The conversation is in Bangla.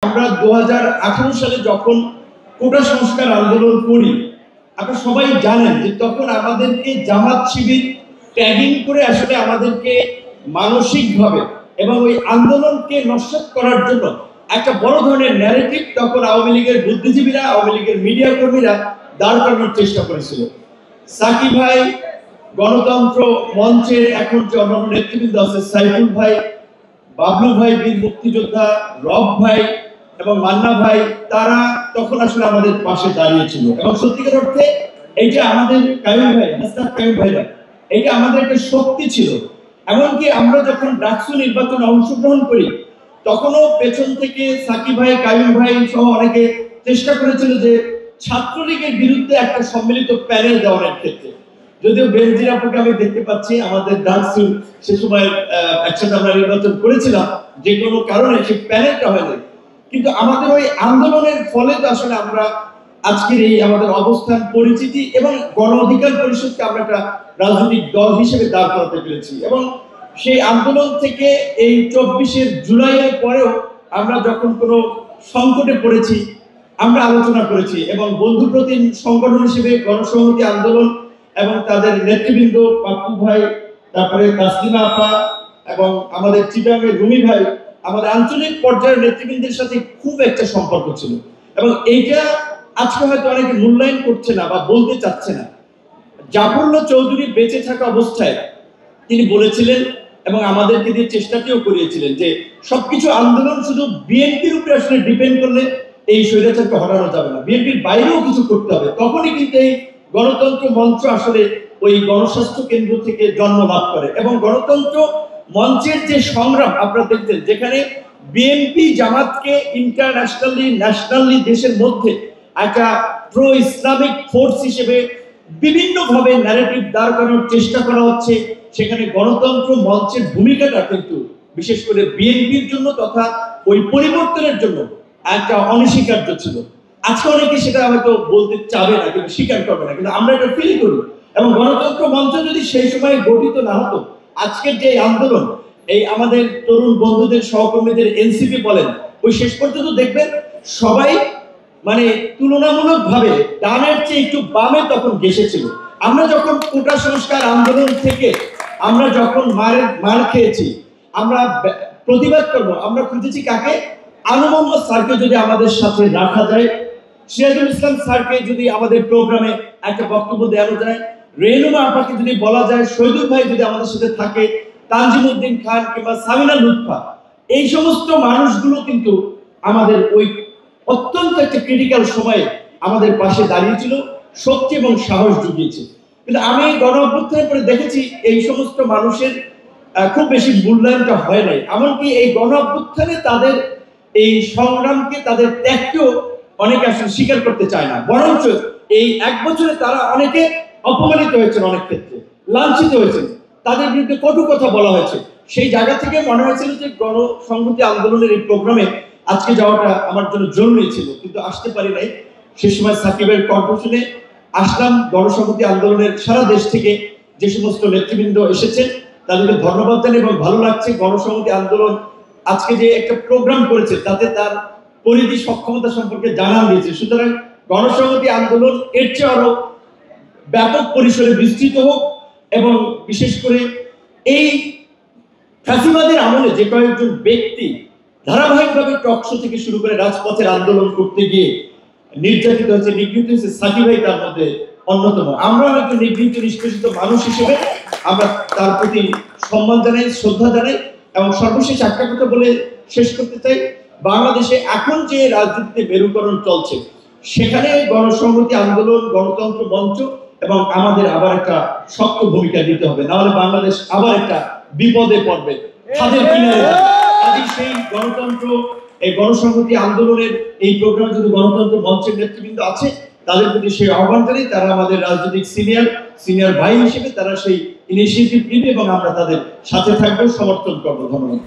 আমরা 2018 সালে যখন কোটা সংস্কার আন্দোলন করি, আপনারা সবাই জানেন যে তখন আমাদেরকে জামাত শিবির ট্যাগিং করে আসলে আমাদেরকে মানসিকভাবে এবং ওই আন্দোলনকে নস্যাৎ করার জন্য একটা বড় ধরনের ন্যারেটিভ তখন আওয়ামী লীগের বুদ্ধিজীবীরা, আওয়ামী লীগের মিডিয়া কর্মীরা দাঁড় করানোর চেষ্টা করেছিল। সাকিব ভাই, গণতন্ত্র মঞ্চের এখন যে অন্যান্য নেতৃবৃন্দ আছে, সাইফুল ভাই, বাবলু ভাই বীর মুক্তিযোদ্ধা, রব ভাই এবং মান্না ভাই, তারা তখন আসলে আমাদের পাশে দাঁড়িয়েছিল এবং সত্যিকার অর্থে এইটা আমাদের কায়ুম ভাই, হাসনাত কায়ুম ভাইরা, এইটা আমাদের একটা শক্তি ছিল। এমনকি আমরা যখন ডাকসু নির্বাচনে অংশগ্রহণ করি তখনও পেছন থেকে সাকিব ভাই, কায়ুম ভাই সহ অনেকে চেষ্টা করেছিল যে ছাত্রলীগের বিরুদ্ধে একটা সম্মিলিত প্যানেল দেওয়ার ক্ষেত্রে। যদিও বেনজির আপুকে আমি দেখতে পাচ্ছি আমাদের ডাকসু সে সময় একসাথে আমরা নির্বাচন করেছিলাম, যে কোনো কারণে সেই প্যানেলটা হয়নি, কিন্তু আমাদের ওই আন্দোলনের ফলে তো আসলে আমরা আজকের এই আমাদের অবস্থান, পরিচিতি এবং গণ অধিকার পরিষদকে আমরা একটা রাজনৈতিক দল হিসেবে দাঁড় করাতে পেরেছি। এবং সেই আন্দোলন থেকে এই 24 জুলাইয়ের পরেও আমরা যখন কোনো সংকটে পড়েছি আমরা আলোচনা করেছি এবং বন্ধু প্রতিম সংগঠন হিসেবে গণসংহতি আন্দোলন এবং তাদের নেতৃবৃন্দ পাপ্পু ভাই, তারপরে তাসলিমা আপা এবং আমাদের চিটাগাংয়ের রুমি ভাই, আমাদের আঞ্চলিক পর্যায়ের নেতৃবৃন্দের সাথে খুব একটা সম্পর্ক ছিল। এবং এইটা আজকে হয়তো অনেকে মূল্যায়ন করছে না বা বলতে চাচ্ছে না। জাফরুল্লাহ চৌধুরী বেঁচে থাকা অবস্থায় তিনি বলেছিলেন এবং আমাদেরকে দিয়ে চেষ্টাটিও করিয়েছিলেন যে সবকিছু আন্দোলন শুধু বিএনপির উপরে আসলে ডিপেন্ড করলে এই স্বৈরাচারকে হটানো যাবে না, বিএনপির বাইরেও কিছু করতে হবে। তখনই কিন্তু এই গণতন্ত্র মঞ্চ আসলে ওই গণস্বাস্থ্য কেন্দ্র থেকে জন্ম লাভ করে এবং গণতন্ত্র মঞ্চের যে সংগ্রাম আপনারা দেখতেন, যেখানে বিএনপি জামাতকে ইন্টারন্যাশনালি ন্যাশনালি দেশের মধ্যে একটা প্রো ইসলামিক ফোর্স হিসেবে বিভিন্নভাবে ন্যারেটিভ দাঁড় করানোর চেষ্টা করা হচ্ছে, সেখানে গণতন্ত্র মঞ্চের ভূমিকাটা কিন্তু বিশেষ করে বিএনপির জন্য তথা ওই পরিবর্তনের জন্য একটা অনস্বীকার্য ছিল। আজকে অনেকে সেটা হয়তো বলতে চাবে না, কিন্তু স্বীকার করবে না, কিন্তু আমরা এটা ফিল করি। এবং গণতন্ত্র মঞ্চ যদি সেই সময় গঠিত না হতো, আজকের যে আন্দোলন, এই আমাদের তরুণ বন্ধুদের সহকর্মীদের এনসিপি বলেন, ওই শেষ পর্যন্ত দেখবেন সবাই মানে তুলনামূলক ভাবে ডানের চেয়ে একটু বামে তখন ঘেঁষেছিল। আমরা যখন কোটা সংস্কার আন্দোলন থেকে আমরা যখন মার খেয়েছি, আমরা প্রতিবাদ করবো, আমরা খুঁজেছি কাকে? আনু মোহাম্মদ স্যারকে যদি আমাদের সাথে রাখা যায়, সিরাজুল ইসলাম স্যারকে যদি আমাদের প্রোগ্রামে একটা বক্তব্য দেওয়া যায়, রেনুমা আপাকে যদি বলা যায়, শহীদুল ভাই যদি আমাদের সাথে থাকে, তানজিমউদ্দিন খান কিংবা সামিনা লুৎফা, এই সমস্ত মানুষগুলো কিন্তু আমাদের ওই অত্যন্ত একটা ক্রিটিক্যাল সময়ে আমাদের পাশে দাঁড়িয়েছিল, শক্তি এবং সাহস জুগিয়েছে। কিন্তু আমি গণ অভ্যুত্থানের পরে দেখেছি এই সমস্ত মানুষের খুব বেশি মূল্যায়নটা হয় নাই। এমনকি এই গণ অভ্যুত্থানে তাদের এই সংগ্রামকে, তাদের ত্যাগকেও অনেকে আসলে স্বীকার করতে চায় না, বরঞ্চ এই 1 বছরে তারা অনেকে অপমানিত হয়েছেন, অনেক ক্ষেত্রে লাঞ্ছিত হয়েছেন, তাদের বিরুদ্ধে কটু কথা বলা হয়েছে। সেই জায়গা থেকে মনে হয়েছিল যে গণসংহতি আন্দোলনের এই প্রোগ্রামে আজকে যাওয়াটা আমার জন্য জরুরি ছিল, কিন্তু আসতে পারি নাই। সে সময় সাকিবের কণ্ঠ শুনে আসলাম। গণসংহতি আন্দোলনের সারা দেশ থেকে যে সমস্ত নেতৃবৃন্দ এসেছেন তাদেরকে ধন্যবাদ জানাই এবং ভালো লাগছে গণসংহতি আন্দোলন আজকে যে একটা প্রোগ্রাম করেছে তাতে তার পরিধি সক্ষমতা সম্পর্কে জানান দিয়েছে। সুতরাং গণসংহতি আন্দোলন এর চেয়ে আরো ব্যাপক পরিসরে বিস্তৃত হোক এবং বিশেষ করে এই ফ্যাসিবাদের আমলে যে কয়েকজন ব্যক্তি ধারাবাহিকভাবে টকশো থেকে শুরু করে রাজপথের আন্দোলন করতে গিয়ে নির্যাতিত হয়েছে, নিগৃহীত হয়েছে, সাকিব ভাই তার মধ্যে অন্যতম। আমরা হয়তো নিগৃহীত নিষ্পেষিত মানুষ হিসেবে আমরা তার প্রতি সম্মান জানাই, শ্রদ্ধা জানাই। এবং সর্বশেষ একটা কথা বলে শেষ করতে চাই, বাংলাদেশে এখন যে রাজনীতিতে মেরুকরণ চলছে সেখানে গণসংহতি আন্দোলন, গণতন্ত্র মঞ্চ এবং আমাদের আবার একটা শক্ত ভূমিকা নিতে হবে, নাহলে বাংলাদেশ আবার একটা বিপদে পড়বে, খাদের কিনারে। সেই গণতন্ত্র, এই গণসংহতি আন্দোলনের এই প্রোগ্রামে যদি গণতন্ত্র মঞ্চের নেতৃবৃন্দ আছে তাদের প্রতি সেই আহ্বান জানাই, তারা আমাদের রাজনৈতিক সিনিয়র ভাই হিসেবে তারা সেই ইনিশিয়েটিভ নিবে এবং আমরা তাদের সাথে থাকবো, সমর্থন করবো। ধন্যবাদ।